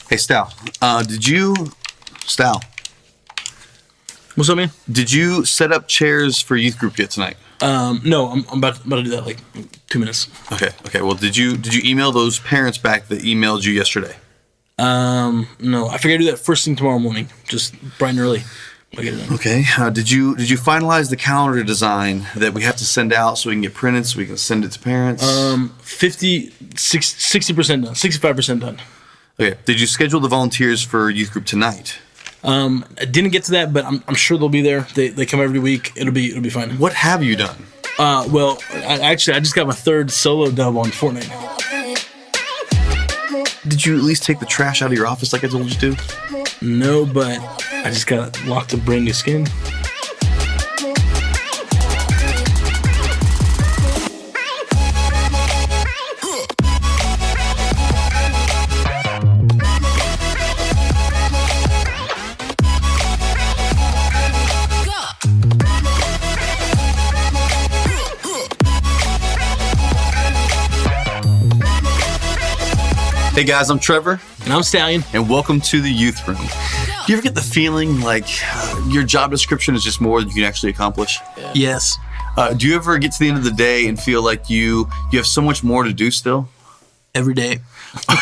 Hey, Stal. Stal, What's up, man? did you set up chairs for youth group yet tonight? No, I'm about to do that like 2 minutes. Okay. Well, did you email those parents back that emailed you yesterday? No, I figure I do that first thing tomorrow morning, just bright and early. I'll get it done. Okay. Did you finalize the calendar design that we have to send out so we can get printed so we can send it to parents? 60% done, 65% done. Okay. Did you schedule the volunteers for youth group tonight? I didn't get to that, but I'm sure they'll be there. They come every week. It'll be fine. What have you done? Well, I just got my third solo dub on Fortnite. Did you at least take the trash out of your office like I told you to? No, but I just got locked a brand new skin. Hey guys, I'm Trevor. And I'm Stallion. And welcome to the Youth Room. Do you ever get the feeling like your job description is just more than you can actually accomplish? Yes. Do you ever get to the end of the day and feel like you have so much more to do still? Every day.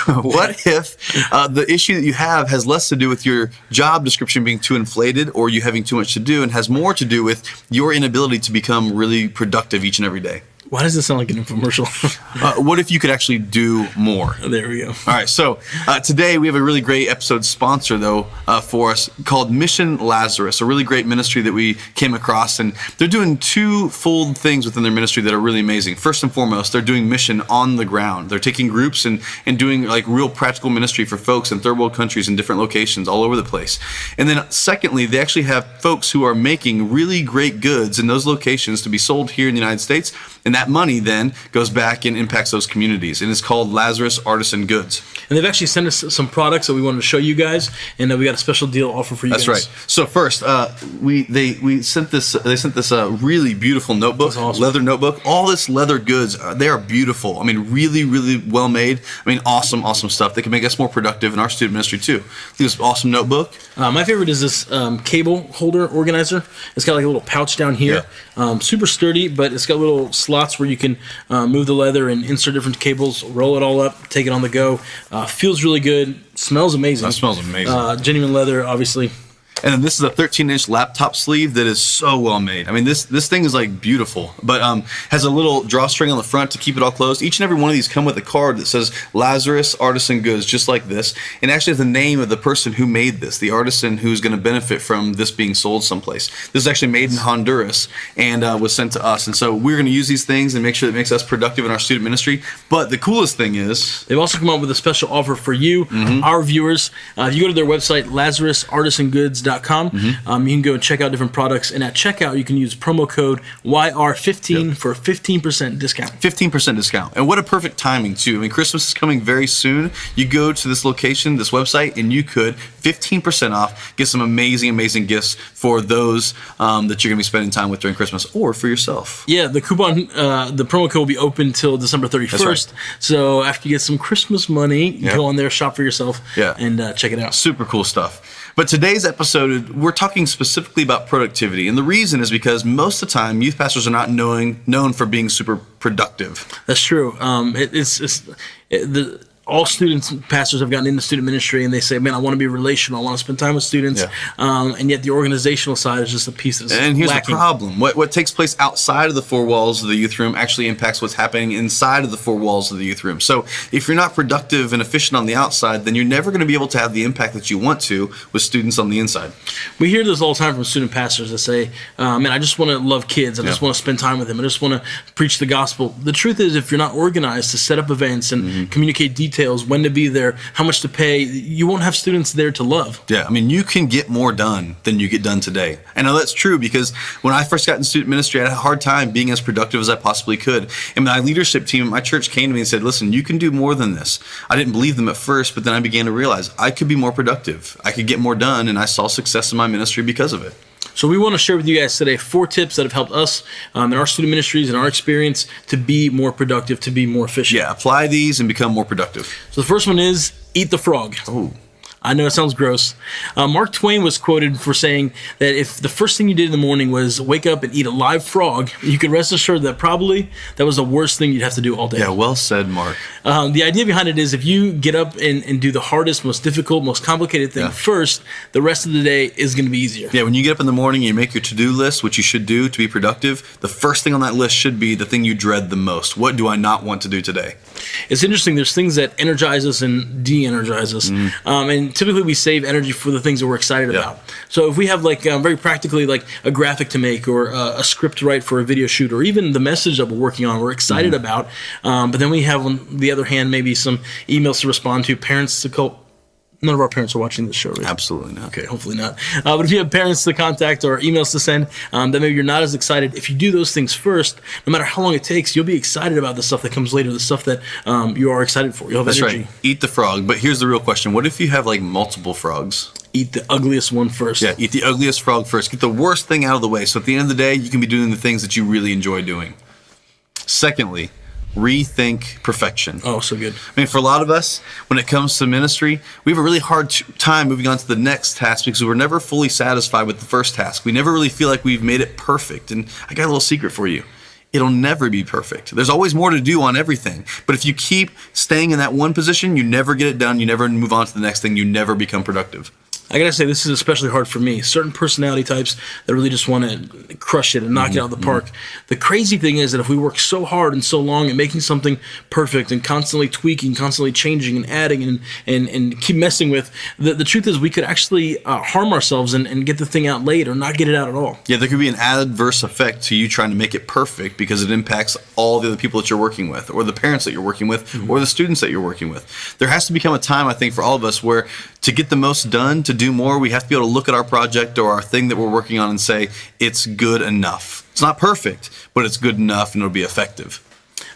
What if the issue that you have has less to do with your job description being too inflated or you having too much to do and has more to do with your inability to become really productive each and every day? Why does this sound like an infomercial? What if you could actually do more? There we go. All right, so today we have a really great episode sponsor, though, for us called Mission Lazarus, a really great ministry that we came across. And they're doing twofold things within their ministry that are really amazing. First and foremost, they're doing mission on the ground. They're taking groups and doing like real practical ministry for folks in third world countries in different locations all over the place. And then secondly, they actually have folks who are making really great goods in those locations to be sold here in the United States. And that money then goes back and impacts those communities. And it's called Lazarus Artisan Goods. And they've actually sent us some products that we wanted to show you guys, and we got a special deal offer for you guys. That's right. So first, they sent this really beautiful notebook, awesome. Leather notebook. All this leather goods, they are beautiful. I mean, really, really well made. I mean, awesome stuff. They can make us more productive in our student ministry too. This awesome notebook. My favorite is this cable holder organizer. It's got like a little pouch down here. Yeah. Super sturdy, but it's got little slots where you can move the leather and insert different cables, roll it all up, take it on the go. Feels really good. Smells amazing. That smells amazing. Genuine leather, obviously. And then this is a 13-inch laptop sleeve that is so well made. I mean, this thing is like beautiful, but has a little drawstring on the front to keep it all closed. Each and every one of these come with a card that says Lazarus Artisan Goods, just like this. And actually has the name of the person who made this, the artisan who's going to benefit from this being sold someplace. This is actually made in Honduras and was sent to us. And so we're going to use these things and make sure that it makes us productive in our student ministry. But the coolest thing is they've also come up with a special offer for you, our viewers. If you go to their website, LazarusArtisanGoods.com, you can go and check out different products, and at checkout you can use promo code YR15 for a 15% discount. 15% discount. And what a perfect timing too. I mean, Christmas is coming very soon. You go to this location, this website, and you could 15% off, get some amazing gifts for those that you're going to be spending time with during Christmas or for yourself. Yeah, the coupon, the promo code will be open till December 31st. That's right. So after you get some Christmas money, go on there, shop for yourself, and check it out. Super cool stuff. But today's episode, we're talking specifically about productivity. And the reason is because most of the time, youth pastors are not known for being super productive. That's true. All students, pastors have gotten into student ministry and they say, man, I want to be relational. I want to spend time with students. And yet the organizational side is just a piece that's And here's lacking. the problem. What takes place outside of the four walls of the youth room actually impacts what's happening inside of the four walls of the youth room. So if you're not productive and efficient on the outside, then you're never going to be able to have the impact that you want to with students on the inside. We hear this all the time from student pastors that say, man, I just want to love kids. I just want to spend time with them. I just want to preach the gospel. The truth is, if you're not organized to set up events and communicate details, when to be there, how much to pay, you won't have students there to love. Yeah, I mean, you can get more done than you get done today. I know that's true because when I first got in student ministry, I had a hard time being as productive as I possibly could. And my leadership team at my church came to me and said, listen, you can do more than this. I didn't believe them at first, but then I began to realize I could be more productive. I could get more done, and I saw success in my ministry because of it. So we want to share with you guys today 4 tips that have helped us in our student ministries and our experience to be more productive, to be more efficient. Yeah, apply these and become more productive. So the first one is eat the frog. Oh, I know it sounds gross. Mark Twain was quoted for saying that if the first thing you did in the morning was wake up and eat a live frog, you could rest assured that probably that was the worst thing you'd have to do all day. Yeah, well said, Mark. The idea behind it is if you get up and do the hardest, most difficult, most complicated thing first, the rest of the day is going to be easier. Yeah, when you get up in the morning and you make your to-do list, which you should do to be productive, the first thing on that list should be the thing you dread the most. What do I not want to do today? It's interesting. There's things that energize us and de-energize us. And typically we save energy for the things that we're excited about. So if we have very practically like a graphic to make or a script to write for a video shoot or even the message that we're working on, we're excited about. But then we have, on the other hand, maybe some emails to respond to, parents to call. None of our parents are watching this show, right? Absolutely not. Okay, hopefully not. But if you have parents to contact or emails to send, then maybe you're not as excited. If you do those things first, no matter how long it takes, you'll be excited about the stuff that comes later, the stuff that you are excited for. You'll have energy. That's right. Eat the frog. But here's the real question. What if you have like multiple frogs? Eat the ugliest one first. Yeah, eat the ugliest frog first. Get the worst thing out of the way. So at the end of the day, you can be doing the things that you really enjoy doing. Secondly, rethink perfection. Oh, so good. I mean, for a lot of us, when it comes to ministry, we have a really hard time moving on to the next task because we're never fully satisfied with the first task. We never really feel like we've made it perfect. And I got a little secret for you. It'll never be perfect. There's always more to do on everything. But if you keep staying in that one position, you never get it done. You never move on to the next thing. You never become productive. I gotta say, this is especially hard for me. Certain personality types that really just want to crush it and knock it out of the park. The crazy thing is that if we work so hard and so long at making something perfect and constantly tweaking, constantly changing and adding and keep messing with, the truth is we could actually harm ourselves and get the thing out late or not get it out at all. Yeah, there could be an adverse effect to you trying to make it perfect because it impacts all the other people that you're working with or the parents that you're working with or the students that you're working with. There has to become a time, I think, for all of us where to get the most done, to do more, we have to be able to look at our project or our thing that we're working on and say, it's good enough. It's not perfect, but it's good enough and it'll be effective.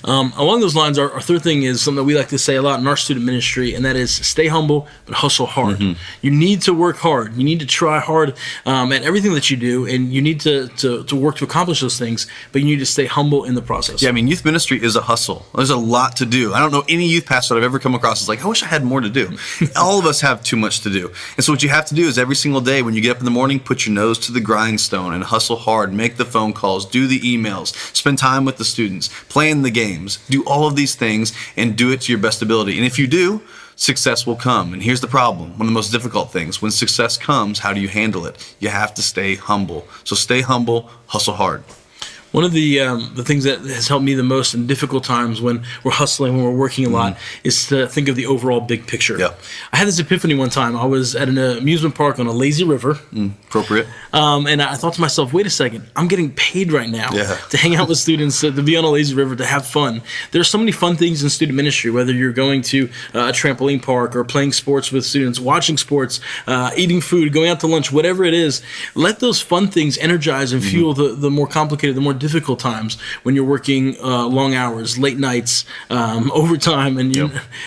Along those lines, our third thing is something that we like to say a lot in our student ministry, and that is stay humble but hustle hard. You need to work hard. You need to try hard at everything that you do, and you need to work to accomplish those things, but you need to stay humble in the process. Yeah, I mean, youth ministry is a hustle. There's a lot to do. I don't know any youth pastor that I've ever come across is like, I wish I had more to do. All of us have too much to do. And so what you have to do is every single day when you get up in the morning, put your nose to the grindstone and hustle hard, make the phone calls, do the emails, spend time with the students, plan the games, do all of these things and do it to your best ability. And if you do, success will come. And here's the problem. One of the most difficult things. When success comes, how do you handle it? You have to stay humble. So stay humble, hustle hard. One of the things that has helped me the most in difficult times when we're hustling, when we're working a lot, is to think of the overall big picture. Yeah. I had this epiphany one time. I was at an amusement park on a lazy river. Appropriate. And I thought to myself, wait a second, I'm getting paid right now to hang out with students, to be on a lazy river, to have fun. There's so many fun things in student ministry, whether you're going to a trampoline park or playing sports with students, watching sports, eating food, going out to lunch, whatever it is. Let those fun things energize and fuel the more complicated, the more difficult times when you're working long hours, late nights, overtime, and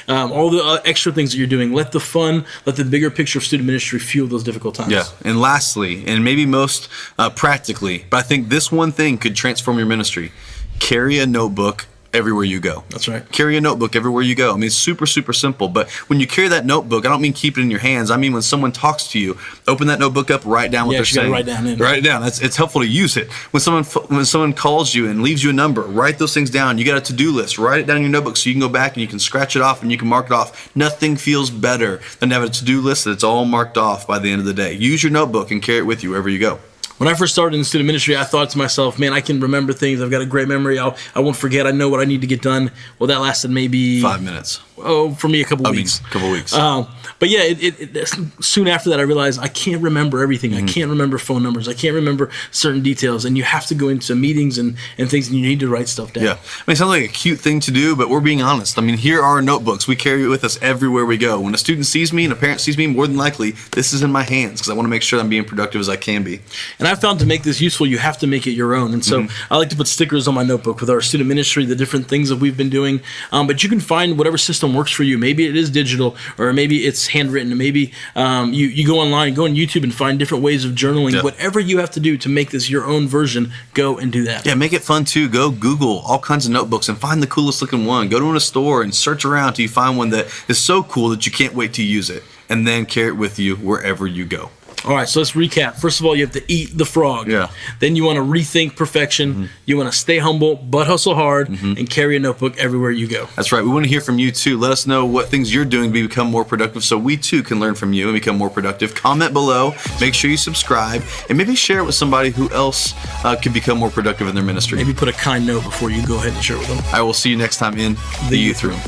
all the extra things that you're doing. Let the fun, let the bigger picture of student ministry fuel those difficult times. Yeah, and lastly, and maybe most practically, but I think this one thing could transform your ministry. Carry a notebook everywhere you go. That's right. Carry a notebook everywhere you go. I mean, it's super, super simple. But when you carry that notebook, I don't mean keep it in your hands. I mean, when someone talks to you, open that notebook up, write down what they're saying. Write down. Write it down. It's helpful to use it. When someone calls you and leaves you a number, write those things down. You got a to-do list. Write it down in your notebook so you can go back and you can scratch it off and you can mark it off. Nothing feels better than to have a to-do list that's all marked off by the end of the day. Use your notebook and carry it with you wherever you go. When I first started in student ministry, I thought to myself, man, I can remember things. I've got a great memory. I won't forget. I know what I need to get done. Well, that lasted maybe 5 minutes. Oh, for me, a couple weeks. But yeah, soon after that, I realized I can't remember everything. I can't remember phone numbers. I can't remember certain details. And you have to go into meetings and things, and you need to write stuff down. Yeah. I mean, it sounds like a cute thing to do, but we're being honest. I mean, here are our notebooks. We carry it with us everywhere we go. When a student sees me and a parent sees me, more than likely, this is in my hands because I want to make sure I'm being productive as I can be. And I found to make this useful, you have to make it your own. And so I like to put stickers on my notebook with our student ministry, the different things that we've been doing. But you can find whatever system works for you. Maybe it is digital, or maybe it's handwritten. Maybe you go online, go on YouTube and find different ways of journaling. Whatever you have to do to make this your own version, go and do that. Yeah, make it fun too. Go Google all kinds of notebooks and find the coolest looking one. Go to a store and search around till you find one that is so cool that you can't wait to use it. And then carry it with you wherever you go. All right, so let's recap. First of all, you have to eat the frog. Yeah. Then you want to rethink perfection. You want to stay humble, but hustle hard, and carry a notebook everywhere you go. That's right. We want to hear from you too. Let us know what things you're doing to become more productive so we too can learn from you and become more productive. Comment below. Make sure you subscribe. And maybe share it with somebody who else could become more productive in their ministry. Maybe put a kind note before you go ahead and share it with them. I will see you next time in the Youth Room.